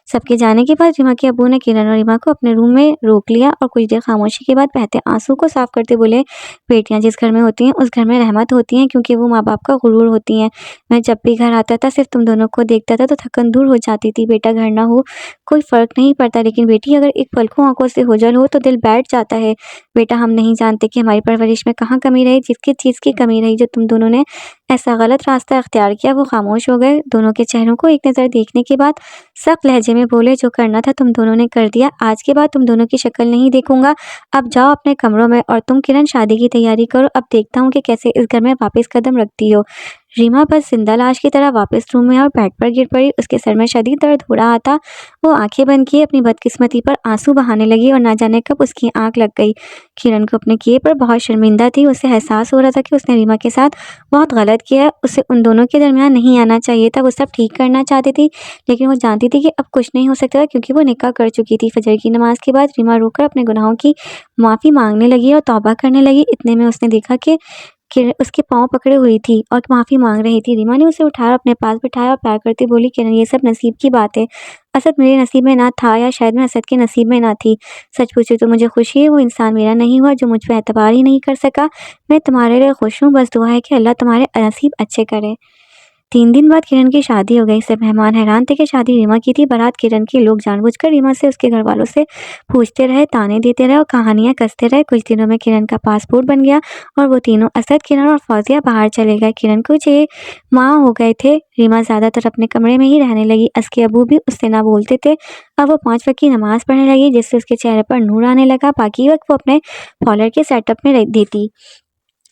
सबके जाने के बाद रीमा के अब्बू ने किरण और रीमा को अपने रूम में रोक लिया और कुछ देर खामोशी के बाद बहते आंसू को साफ करते बोले, बेटियां जिस घर में होती हैं उस घर में रहमत होती हैं, क्योंकि वो माँ बाप का गुरूर होती हैं। मैं जब भी घर आता था सिर्फ तुम दोनों को देखता था तो थकन दूर हो जाती थी। बेटा घर ना हो कोई फ़र्क नहीं पड़ता, लेकिन बेटी अगर एक पल को आंखों से ओझल हो तो दिल बैठ जाता है। बेटा हम नहीं जानते कि हमारी परवरिश में कहाँ कमी रही, जिसकी चीज़ की कमी रही जो तुम दोनों ने ऐसा गलत रास्ता अख्तियार किया। वो खामोश हो गए। दोनों के चेहरों को एक नज़र देखने के बाद सख्त लहजे में बोले, जो करना था तुम दोनों ने कर दिया। आज के बाद तुम दोनों की शक्ल नहीं देखूंगा। अब जाओ अपने कमरों में और तुम किरण शादी की तैयारी करो। अब देखता हूँ कि कैसे इस घर में वापस कदम रखती हो। रीमा बस जिंदा लाश की तरह वापस रूम में और बेड पर गिर पड़ी। उसके सर में शदीद दर्द हो रहा था। वो आंखें बंद किए अपनी बदकिस्मती पर आंसू बहाने लगी और ना जाने कब उसकी आंख लग गई। किरण को अपने किए पर बहुत शर्मिंदा थी। उसे एहसास हो रहा था कि उसने रीमा के साथ बहुत गलत किया है। उसे उन दोनों के दरमियान नहीं आना चाहिए था। वो सब ठीक करना चाहती थी, लेकिन वो जानती थी कि अब कुछ नहीं हो सकता क्योंकि वो निकाह कर चुकी थी। फजर की नमाज के बाद रीमा रोकर अपने गुनाहों की माफ़ी मांगने लगी और तौबा करने लगी। इतने में उसने देखा कि किरण उसके पाँव पकड़े हुई थी और माफ़ी मांग रही थी। रीमा ने उसे उठाया, अपने पास बिठाया और प्यार करती बोली, किरण ये सब नसीब की बात है। असद मेरे नसीब में ना था, या शायद मैं असद के नसीब में ना थी। सच पूछे तो मुझे खुशी है वो इंसान मेरा नहीं हुआ जो मुझ पर एतबार ही नहीं कर सका। मैं तुम्हारे लिए खुश हूँ। बस दुआ है कि अल्लाह तुम्हारे नसीब अच्छे करे। 3 दिन बाद किरण की शादी हो गई। सब मेहमान हैरान थे कि शादी रीमा की थी। बारात किरण की। लोग जानबूझकर रीमा से उसके घर वालों से पूछते रहे, ताने देते रहे और कहानियां कसते रहे। कुछ दिनों में किरण का पासपोर्ट बन गया और वो तीनों असद, किरण और फौजिया बाहर चले गए। किरण को 6 माह हो गए थे। रीमा ज़्यादातर अपने कमरे में ही रहने लगी। उसके अबू भी उससे ना बोलते थे। अब वो 5 वक्त की नमाज पढ़ने लगी, जिससे उसके चेहरे पर नूर आने लगा। बाकी वक्त वो अपने फॉलोअर के सेटअप में देती।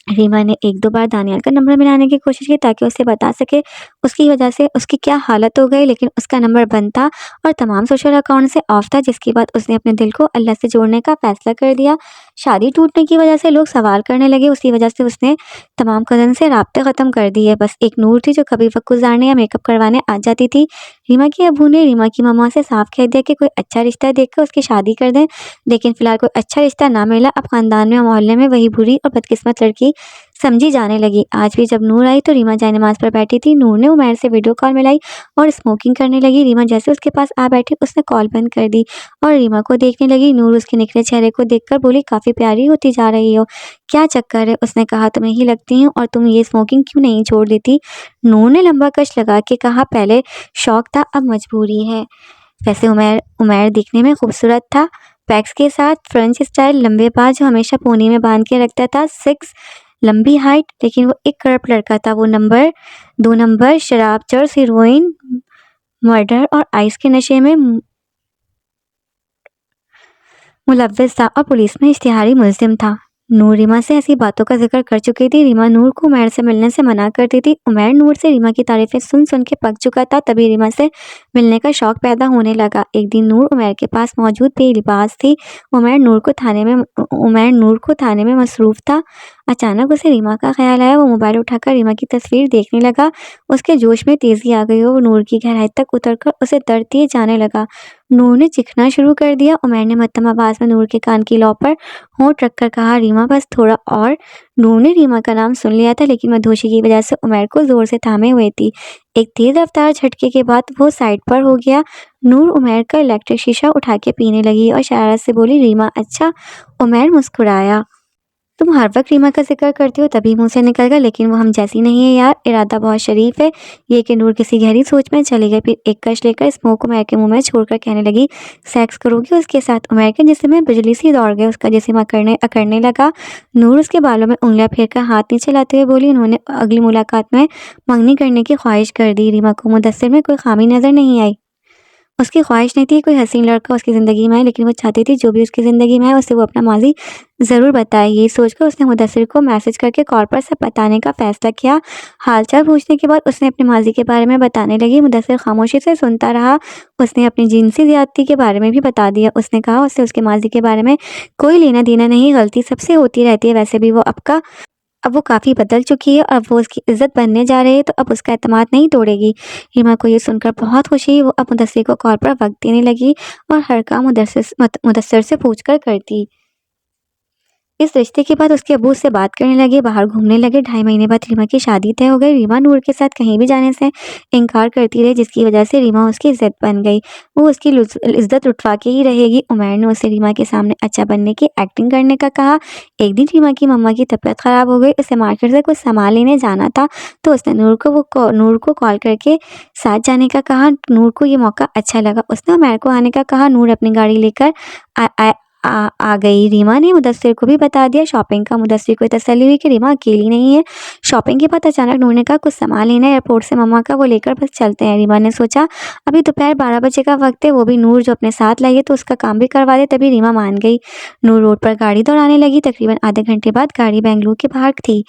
रीमा ने 1-2 बार दानियाल का नंबर मिलाने की कोशिश की ताकि उसे बता सके उसकी वजह से उसकी क्या हालत हो गई, लेकिन उसका नंबर बंद था और तमाम सोशल अकाउंट से ऑफ था, जिसके बाद उसने अपने दिल को अल्लाह से जोड़ने का फैसला कर दिया। शादी टूटने की वजह से लोग सवाल करने लगे, उसी वजह से उसने तमाम कज़न से राब्ते ख़त्म कर दिए। बस एक नूर थी जो कभी वक्त गुजारने या मेकअप करवाने आ जाती थी। रीमा के अबू ने रीमा की मम्मा से साफ कह दिया कि कोई अच्छा रिश्ता देखकर उसकी शादी कर दें, लेकिन फ़िलहाल कोई अच्छा रिश्ता ना मिला। अब ख़ानदान में और मोहल्ले में वही बुरी और बदकिस्मत लड़की समझी जाने लगी। आज भी जब नूर आई तो रीमा जाए नमाज पर बैठी थी। नूर ने उमैर से वीडियो कॉल मिलाई और स्मोकिंग करने लगी। रीमा जैसे उसके पास आ बैठी उसने कॉल बंद कर दी और रीमा को देखने लगी। नूर उसके निखरे चेहरे को देखकर बोली, काफ़ी प्यारी होती जा रही हो, क्या चक्कर है? उसने कहा, तुम्हें ही लगती हूँ और तुम ये स्मोकिंग क्यों नहीं छोड़ देती? नूर ने लंबा कश लगा के कहा, पहले शौक था अब मजबूरी है। वैसे उमैर दिखने में खूबसूरत था, पैक्स के साथ फ्रेंच स्टाइल लंबे बाल जो हमेशा पोनी में बांध के रखता था, 6 लंबी हाइट, लेकिन वो एक करप्ट लड़का था। वो 2 नंबर शराब, चर्स, हीरोइन, मर्डर और आइस के नशे में मुलव्वस था और पुलिस में इश्तिहारी मुलजिम था। नूर रीमा से ऐसी बातों का जिक्र कर चुकी थी। रीमा नूर को उमैर से मिलने से मना करती थी। उमैर नूर से रीमा की तारीफें सुन सुन के पक चुका था। तभी रीमा से मिलने का शौक पैदा होने लगा। एक दिन नूर उमैर के पास मौजूद बेलिबास थी। उमैर नूर को थाने में मसरूफ था। अचानक उसे रीमा का ख्याल आया। वो मोबाइल उठाकर रीमा की तस्वीर देखने लगा। उसके जोश में तेजी आ गई और वो नूर की गहराई तक उतरकर उसे दर्द दिए जाने लगा। नूर ने चिखना शुरू कर दिया। उमैर ने मध्यम आवाज में नूर के कान की लौ पर होंठ रखकर कहा, रीमा बस थोड़ा और। नूर ने रीमा का नाम सुन लिया था, लेकिन मधोशी की वजह से उमैर को जोर से थामे हुए थी। एक तेज रफ्तार झटके के बाद वो साइड पर हो गया। नूर उमैर का इलेक्ट्रिक शीशा उठा के पीने लगी और शरारत से बोली, रीमा अच्छा। उमैर मुस्कुराया। तुम हर वक्त रीमा का जिक्र करती हो, तभी मुंह से निकल गया, लेकिन वो हम जैसी नहीं है यार। इरादा बहुत शरीफ है। ये कि नूर किसी गहरी सोच में चली गई। फिर एक कश लेकर स्मोक उमैर के मुंह में छोड़कर कहने लगी, सेक्स करोगी उसके साथ? उमैर के जिस्म में बिजली सी दौड़ गई। उसका जिस्म अकड़ने लगा। नूर उसके बालों में उंगलियां फेरकर हाथ नीचे लाते हुए बोली, उन्होंने अगली मुलाकात में मंगनी करने की ख्वाहिश कर दी। रीमा को मुदस्सिर में कोई खामी नजर नहीं आई। उसकी ख्वाहिश नहीं थी कोई हसीन लड़का उसकी ज़िंदगी में आए, लेकिन वो चाहती थी जो भी उसकी ज़िंदगी में आए उसे वो अपना माजी ज़रूर बताए। यही सोचकर उसने मुदस्सिर को मैसेज करके कॉल पर सब बताने का फ़ैसला किया। हालचाल पूछने के बाद उसने अपने माजी के बारे में बताने लगी। मुदस्सिर खामोशी से सुनता रहा। उसने अपनी जिनसी ज़्यादती के बारे में भी बता दिया। उसने कहा उसे उसके माजी के बारे में कोई लेना देना नहीं, गलती सबसे होती रहती है। वैसे भी अब वो काफ़ी बदल चुकी है और वो उसकी इज़्ज़त बनने जा रही है, तो अब उसका एतमाद नहीं तोड़ेगी। रीमा को ये सुनकर बहुत खुशी। वो अब मुदस्सिर को कॉल पर वक्त देने लगी और हर काम मुदस्सिर से पूछकर करती। इस रिश्ते के बाद उसके अब्बू उससे बात करने लगे, बाहर घूमने लगे। 2.5 महीने बाद रीमा की शादी तय हो गई। रीमा नूर के साथ कहीं भी जाने से इनकार करती रही, जिसकी वजह से रीमा उसकी इज्जत बन गई। वो उसकी इज्जत उठवा के ही रहेगी। उमैर ने उसे रीमा के सामने अच्छा बनने की एक्टिंग करने का कहा। एक दिन रीमा की मम्मा की तबीयत खराब हो गई। उसे मार्केट से कुछ सामान लेने जाना था, तो उसने नूर को कॉल करके साथ जाने का कहा। नूर को ये मौका अच्छा लगा। उसने उमैर को आने का कहा। नूर अपनी गाड़ी लेकर आ गई। रीमा ने मुदस्सिर को भी बता दिया शॉपिंग का। मुदस्सिर को तसल्ली हुई कि रीमा अकेली नहीं है। शॉपिंग के बाद अचानक नूर ने कहा, कुछ सामान लेना है एयरपोर्ट से मम्मा का, वो लेकर बस चलते हैं। रीमा ने सोचा अभी दोपहर 12 बजे का वक्त है, वो भी नूर जो अपने साथ लाई है, तो उसका काम भी करवा दे। तभी रीमा मान गई। नूर रोड पर गाड़ी दौड़ाने लगी। तकरीबन आधे घंटे बाद गाड़ी बेंगलुरु के बाहर थी।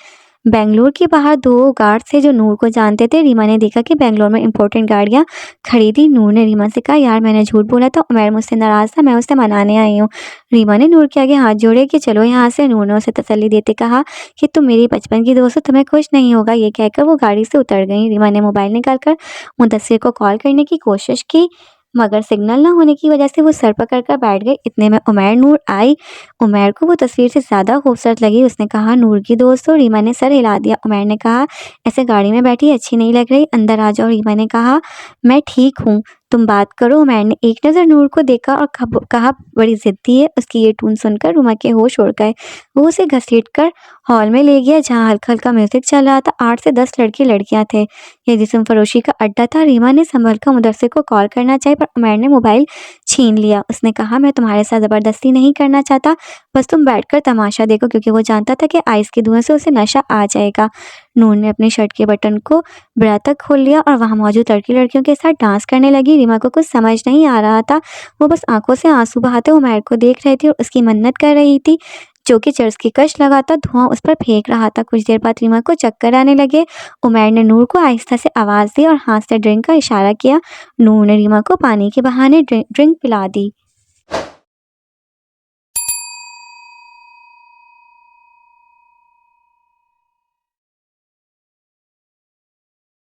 बेंगलुरु के बाहर 2 गार्ड थे जो नूर को जानते थे। रीमा ने देखा कि बेंगलुरु में इंपॉर्टेंट गाड़ियां खड़ी थी। नूर ने रीमा से कहा, यार मैंने झूठ बोला था, उमैर मुझसे नाराज़ था, मैं उसे मनाने आई हूँ। रीमा ने नूर के आगे हाथ जोड़े कि चलो यहाँ से। नूर ने उसे तसल्ली देते कहा कि तुम मेरी बचपन की दोस्त हो, तुम्हें कुछ नहीं होगा। ये कहकर वो गाड़ी से उतर गई। रीमा ने मोबाइल निकालकर मुदस्सिर को कॉल करने की कोशिश की, मगर सिग्नल न होने की वजह से वो सर पकड़ कर बैठ गई। इतने में उमैर नूर आई। उमैर को वो तस्वीर से ज़्यादा खूबसूरत लगी। उसने कहा, नूर की दोस्त हो? रीमा ने सर हिला दिया। उमैर ने कहा, ऐसे गाड़ी में बैठी अच्छी नहीं लग रही, अंदर आ जाओ। रीमा ने कहा, मैं ठीक हूँ, तुम बात करो। उमैर ने एक नज़र नूर को देखा और कहा, बड़ी ज़िद्दी है। उसकी ये टून सुनकर रूमा के होश उड़ गए। वो उसे घसीटकर हॉल में ले गया, जहाँ हल्का हल्का म्यूजिक चल रहा था। 8 से 10 लड़के लड़कियां थे। ये जिस्म फरोशी का अड्डा था। रीमा ने संभल कर मुदस्सिर को कॉल करना चाहिए, पर उमैर ने मोबाइल छीन लिया। उसने कहा, मैं तुम्हारे साथ ज़बरदस्ती नहीं करना चाहता, बस तुम बैठकर तमाशा देखो, क्योंकि वो जानता था कि आइस के धुएं से उसे नशा आ जाएगा। नूर ने अपनी शर्ट के बटन को बड़ा तक खोल लिया और वहाँ मौजूद लड़कियों के साथ डांस करने लगी। रीमा को कुछ समझ नहीं आ रहा था। वो बस आंखों से आंसू बहाते उमैर को देख रही थी और उसकी मन्नत कर रही थी, जो कि चर्च की कश लगाता धुआं उस पर फेंक रहा था। कुछ देर बाद रीमा को चक्कर आने लगे। उमैर ने नूर को आहिस्ता से आवाज़ दी और हाथ से ड्रिंक का इशारा किया। नूर ने रीमा को पानी के बहाने ड्रिंक पिला दी।